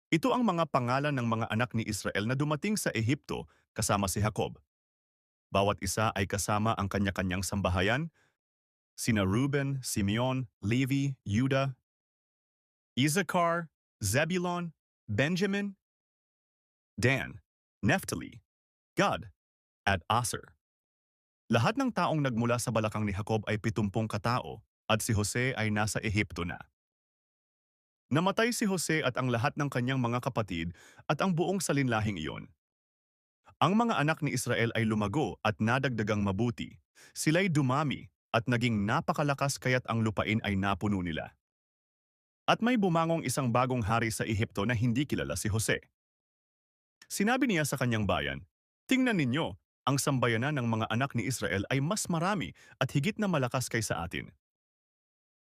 Ito ang mga pangalan ng mga anak ni Israel na dumating sa Ehipto kasama si Jacob. Bawat isa ay kasama ang kanya-kanyang sambahayan, sina Reuben, Simeon, Levi, Judah, Issachar, Zebulon, Benjamin, Dan, Naphtali, Gad, at Aser. Lahat ng taong nagmula sa balakang ni Jacob ay 70 katao at si Jose ay nasa Ehipto na. Namatay si Jose at ang lahat ng kanyang mga kapatid at ang buong salinlahing iyon. Ang mga anak ni Israel ay lumago at nadagdagang mabuti. Sila'y dumami at naging napakalakas kaya't ang lupain ay napuno nila. At may bumangong isang bagong hari sa Ehipto na hindi kilala si Jose. Sinabi niya sa kanyang bayan, "Tingnan ninyo, ang sambayanan ng mga anak ni Israel ay mas marami at higit na malakas kaysa atin.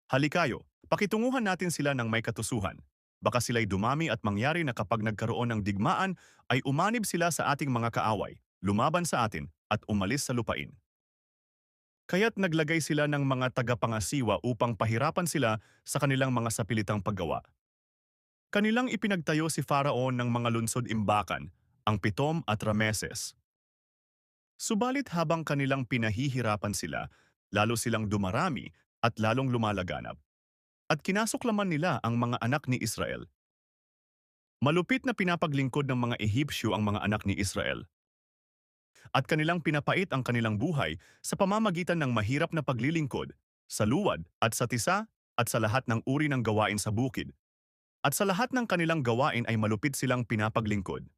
Halikayo, pakitunguhan natin sila ng may katusuhan. Baka sila'y dumami at mangyari na kapag nagkaroon ng digmaan ay umanib sila sa ating mga kaaway, lumaban sa atin at umalis sa lupain." Kaya't naglagay sila ng mga tagapangasiwa upang pahirapan sila sa kanilang mga sapilitang paggawa. Kanilang ipinagtayo si Faraon ng mga lunsod-imbakan, ang Pitom at Rameses. Subalit habang kanilang pinahihirapan sila, lalo silang dumarami at lalong lumalaganap. At kinasuklaman nila ang mga anak ni Israel. Malupit na pinapaglingkod ng mga Ehipsyo ang mga anak ni Israel. At kanilang pinapait ang kanilang buhay sa pamamagitan ng mahirap na paglilingkod, sa luwad at sa tisa at sa lahat ng uri ng gawain sa bukid. At sa lahat ng kanilang gawain ay malupit silang pinapaglingkod.